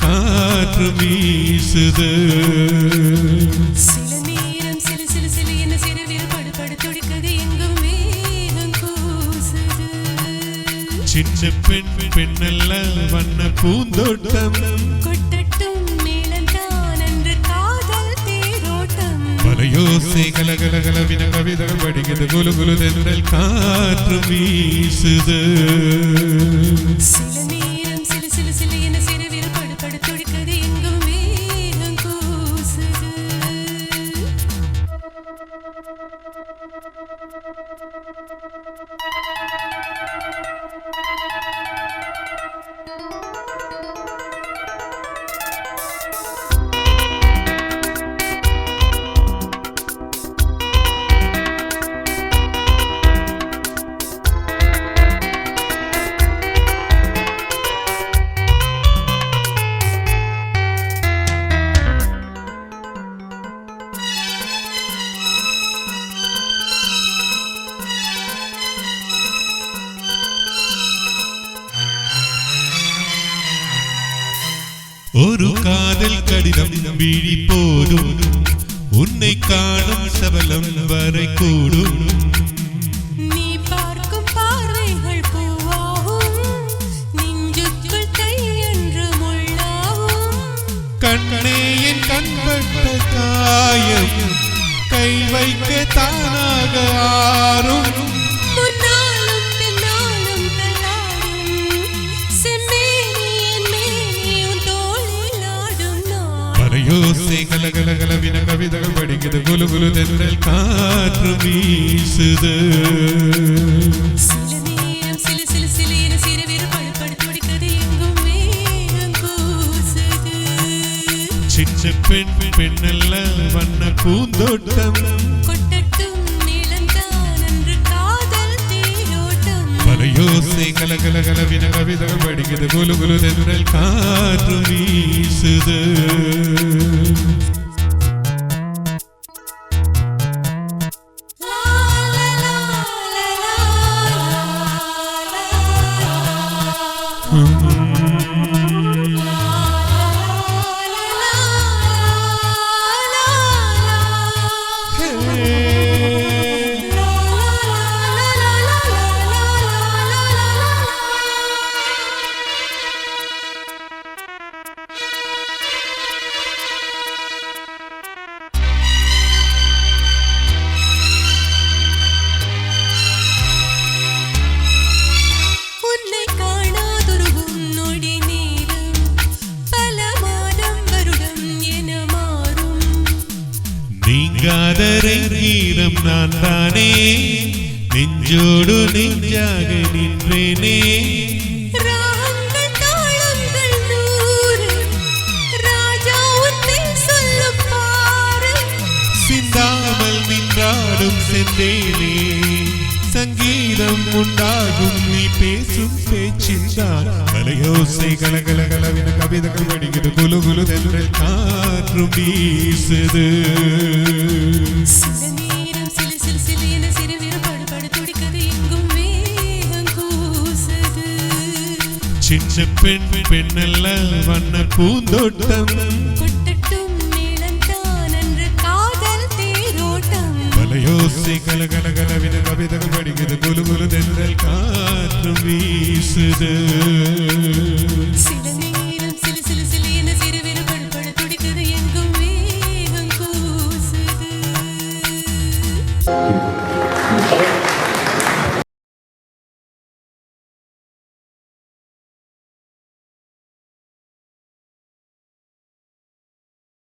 காற்று வீசுது. சில நேரம் சிலு சிலு சிலு என்ன சிறுவிரல் படுபடு துடிக்குது எங்கும் மேகம் கூசுது. சின்ன பெண் பெண்ணல்ல வண்ண பூந்தோட்டம் கொட்டட்டும் மேளந்தான் அன்று காதல் தேரோட்டம். மலையோசை கலகலகலவின கவிதைகள் படிக்குது குலு குலு தென்றல் காற்று வீசுது. சில நேரம் சிலு சிலு சிலு என்ன சிறுவிரல் படுபடு துடிக்குது எங்கும் மேகம் கூசுது. ஒரு காதல் கடிதம் விழி போதும் உன்னை காணும் சபலம் வரை கூடும். நீ பார்க்கும் பார்வைகள் பூவாகும் நெஞ்சுக்குள் கையென்று முள்ளாகும். கண்ணே என் கண்பட்ட காயம் கை வைக்க தானாக ஆறும். முன்னாலும் பின்னாலும் தள்ளாடும் செம்மேனி என் மேனி உன் தோளில் ஆடும் நாள். மலையோசை கலகலகலவின கவிதைகள் படிக்குது குலு குலு தென்றல் காற்று வீசுது. சில நேரம் சிலு சிலு சிலு என சிறுவிரல் படுபடு துடிக்குது எங்கும் மேகம் கூசுது. சின்ன பெண் பெண்ணல்ல வண்ண பூந்தோட்டம் கொட்டட்டும் மேளந்தான் அன்று காதல் தேரோட்டம். மலையோசை கலகலகலவின கவிதைகள் படிக்குது குலு குலு தென்றல் காற்று வீசுது. உன்னை காணாதொருகும் நொடி நேரம் பல மாதம் வருடம் என மாறும். நீங்காதரை ஈரம் நான் தானே நெஞ்சோடு நெஞ்சாக நின்றேனே. ராகங்கள் தாளங்கள் நூறு ராஜா உன்னை சொல்லும் பாரு. சிந்தாமல் நின்றாடும் செந்தேனே சங்கீதம் உண்டாகும் நீ பேசும் பேச்சின்தான். மலையோசை கலகலகலவின கவிதைகள் படிக்குது குலு குலு தென்றல் காற்று வீசுது. சில நேரம் சிலு சிலு சிலு என சிறுவிரல் படுபடு துடிக்குது எங்கும் மேகம் கூசுது. சின்ன பெண் பெண்ணல்ல வண்ண பூந்தோட்டம் கொட்டட்டும் மேளந்தான் அன்று காதல் தேரோட்டம். மலையோசை கலகலகலவின கவிதைகள் படிக்குது குலு குலு தென்றல் காற்று வீசுது. சில நேரம் சிலு சிலு சிலு என சிறுவிரல் படுபடு துடிக்குது எங்கும் மேகம் கூசுது.